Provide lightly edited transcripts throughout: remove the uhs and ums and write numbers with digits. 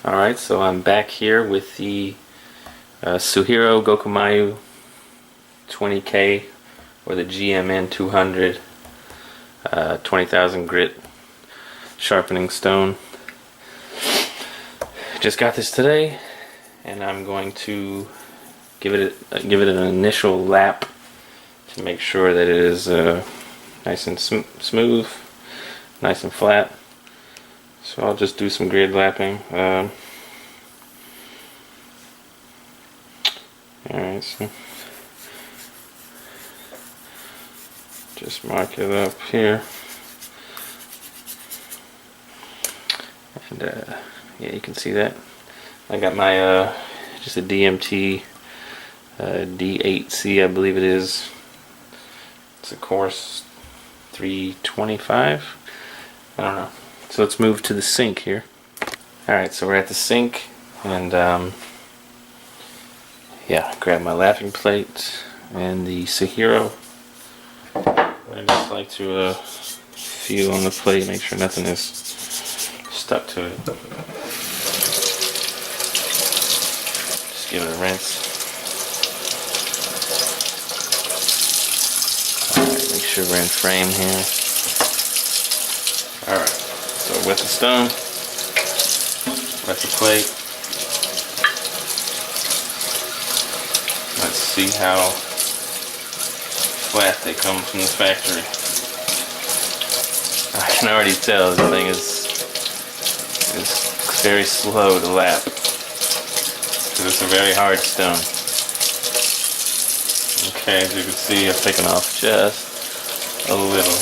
Alright, so I'm back here with the Suehiro Gokumyo 20K or the gmn-200 20,000 grit sharpening stone. Just got this today, and I'm going to give it an initial lap to make sure that it is nice and smooth, nice and flat. So I'll just do some grid lapping. Alright, so just mark it up here. And yeah, you can see that. I got my just a DMT D8C, I believe it is. It's a course 325. I don't know. So let's move to the sink here. Alright, so we're at the sink, and yeah, grab my lapping plate and the Suehiro. I just like to feel on the plate, make sure nothing is stuck to it. Just give it a rinse. Alright, make sure we're in frame here. Alright, so wet the stone, wet the plate. Let's see how flat they come from the factory. I can already tell the thing is very slow to lap because it's a very hard stone. Okay, as you can see, I've taken off just a little.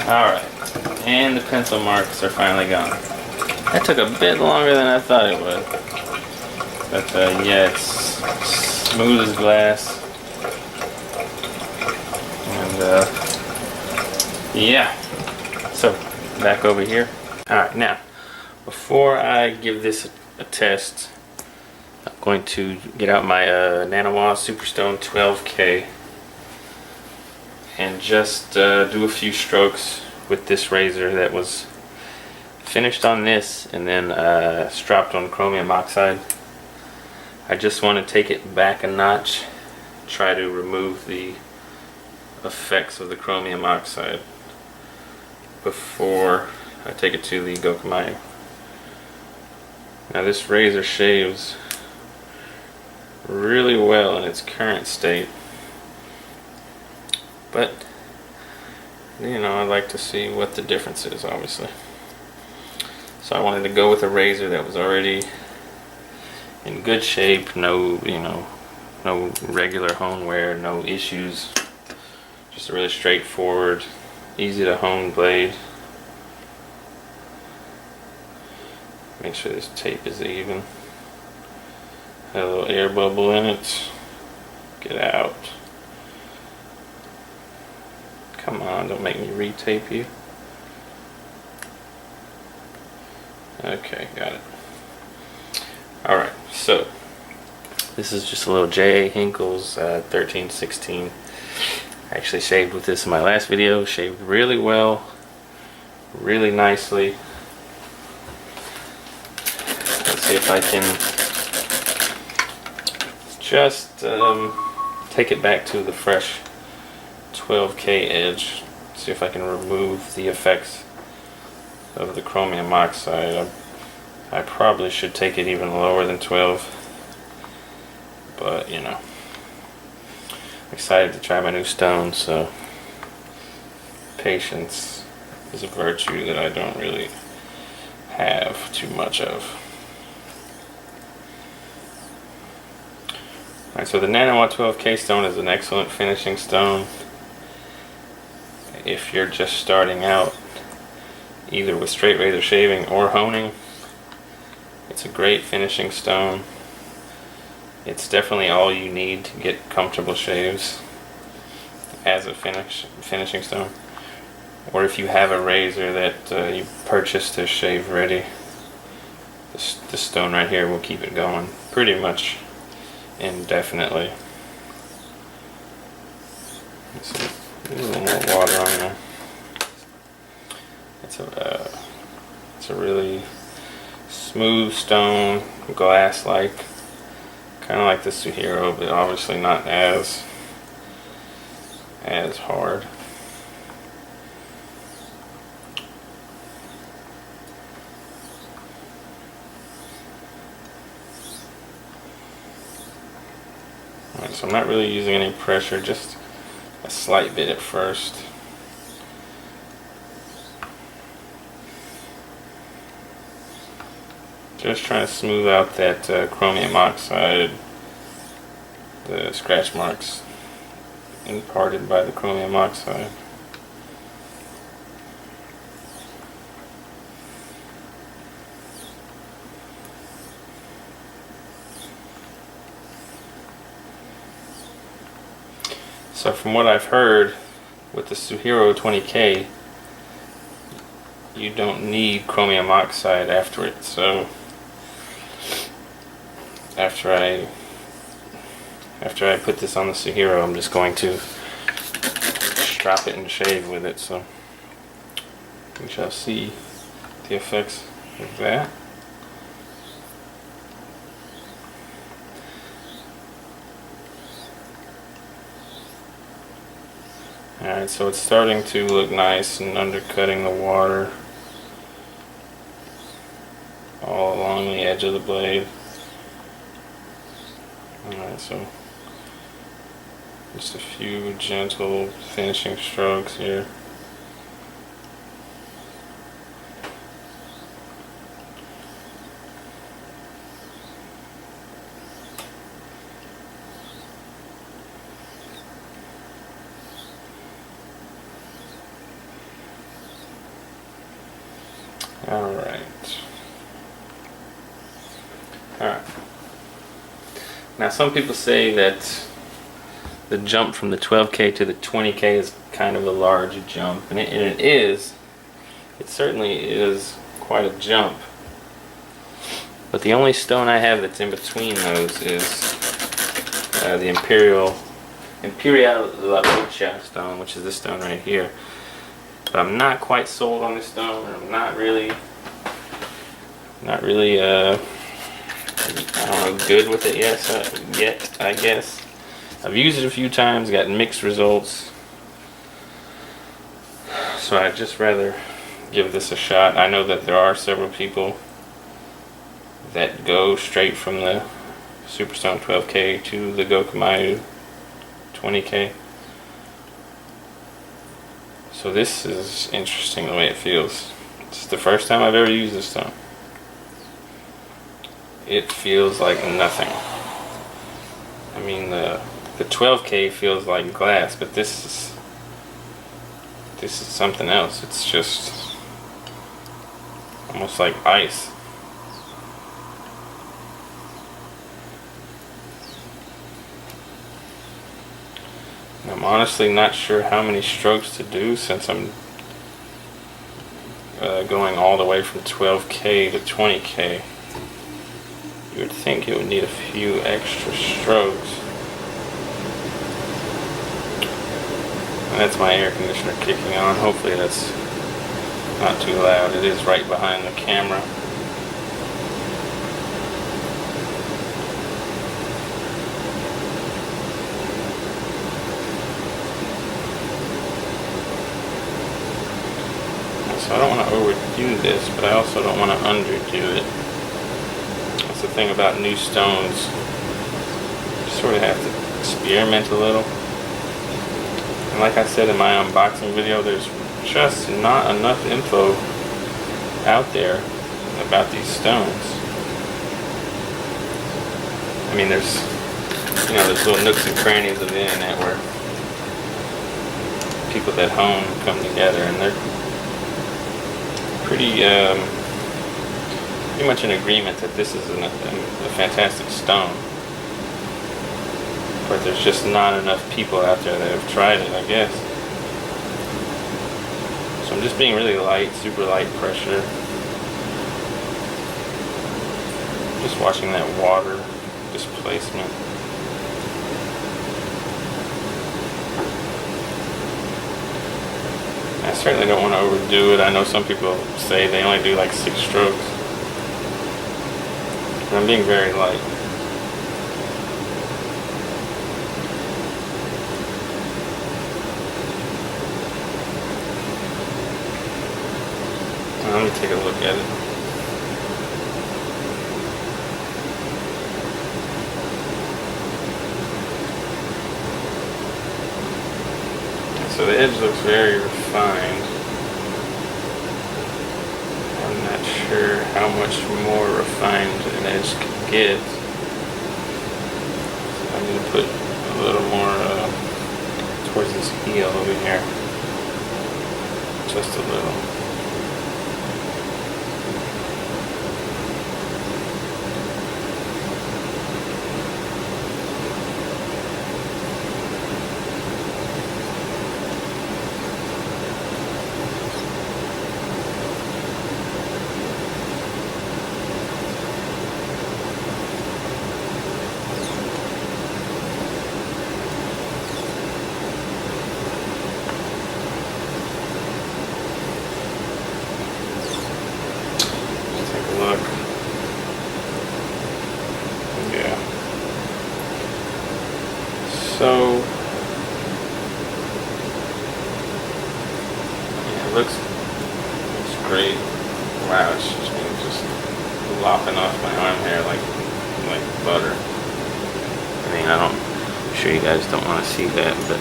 Alright, and the pencil marks are finally gone. That took a bit longer than I thought it would. But yeah, it's smooth as glass. And yeah, so back over here. Alright, now, before I give this a test, I'm going to get out my Nanowa Superstone 12K and just do a few strokes with this razor that was finished on this and then stropped on chromium oxide. I just want to take it back a notch, try to remove the effects of the chromium oxide before I take it to the Gokumyo. Now this razor shaves really well in its current state, but you know, I like to see what the difference is, obviously. So I wanted to go with a razor that was already in good shape, no regular hone wear, no issues, just a really straightforward, easy to hone blade. Make sure this tape is even. Had a little air bubble in it. Get out. Come on, don't make me retape you. Okay, got it. Alright, so this is just a little J.A. Hinkle's 1316. I actually shaved with this in my last video. Shaved really well, really nicely. Let's see if I can just take it back to the fresh 12K edge. See if I can remove the effects of the chromium oxide. I probably should take it even lower than 12, but you know, I'm excited to try my new stone, so patience is a virtue that I don't really have too much of. Alright, so the Nano 112K stone is an excellent finishing stone if you're just starting out either with straight razor shaving or honing. It's a great finishing stone. It's definitely all you need to get comfortable shaves as a finishing stone. Or if you have a razor that you purchased to shave ready, this stone right here will keep it going pretty much indefinitely. Let's see, a little more water on there. It's a really smooth stone, glass-like, kind of like the Suehiro, but obviously not as hard. Alright, so I'm not really using any pressure, just a slight bit at first. Just trying to smooth out that chromium oxide, the scratch marks imparted by the chromium oxide. So from what I've heard, with the Suehiro 20K, you don't need chromium oxide after it. So after I put this on the Suehiro, I'm just going to strap it and shave with it. So we shall see the effects of that. Alright, so it's starting to look nice and undercutting the water all along the edge of the blade. Alright, so just a few gentle finishing strokes here. Alright. Now some people say that the jump from the 12K to the 20K is kind of a large jump, and it is. It certainly is quite a jump. But the only stone I have that's in between those is the Imperial La Lucha stone, which is this stone right here. But I'm not quite sold on this stone, and I'm not really I don't know, good with it yet, I guess. I've used it a few times, gotten mixed results. So I'd just rather give this a shot. I know that there are several people that go straight from the Superstone 12K to the Gokumyo 20K. So this is interesting the way it feels. It's the first time I've ever used this stone. It feels like nothing. I mean, the 12K feels like glass, but this is something else. It's just almost like ice. And I'm honestly not sure how many strokes to do, since I'm going all the way from 12K to 20K. You would think it would need a few extra strokes. And that's my air conditioner kicking on. Hopefully that's not too loud. It is right behind the camera. So I don't want to overdo this, but I also don't want to underdo it. That's the thing about new stones. You sort of have to experiment a little. And like I said in my unboxing video, there's just not enough info out there about these stones. I mean, there's little nooks and crannies of the internet where people that hone come together, and they're pretty much in agreement that this is a fantastic stone. But there's just not enough people out there that have tried it, I guess. So I'm just being really light, super light pressure. Just watching that water displacement. I certainly don't want to overdo it. I know some people say they only do like 6 strokes. But I'm being very light. Let me take a look at it. So the edge looks very refined. I'm not sure how much more refined an edge can get. So I'm going to put a little more towards this heel over here. Just a little. So, yeah, it looks great. Wow, it's just lopping off my arm hair like butter. I mean, I'm sure you guys don't want to see that, but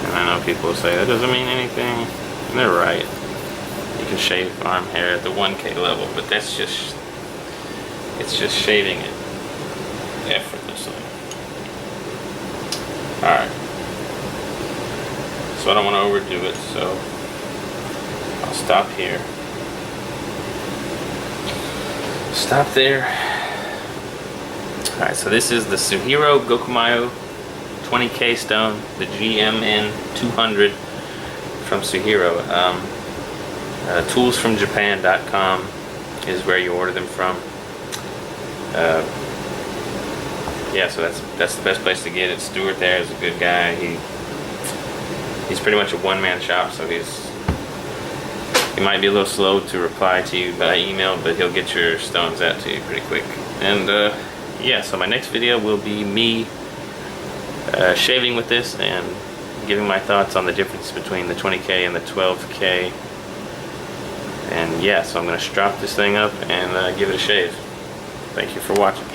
and I know people say that doesn't mean anything, and they're right. You can shave arm hair at the 1K level, but it's just shaving it effortlessly. Alright. So I don't want to overdo it, so I'll stop here. Stop there. Alright, so this is the Suehiro Gokumyo 20K stone, the gmn-200 from Suehiro. Toolsfromjapan.com is where you order them from. Yeah, so that's the best place to get it. Stuart there is a good guy. He's pretty much a one-man shop, so he might be a little slow to reply to you by email, but he'll get your stones out to you pretty quick. And yeah, so my next video will be me shaving with this and giving my thoughts on the difference between the 20K and the 12K. And yeah, so I'm going to strap this thing up and give it a shave. Thank you for watching.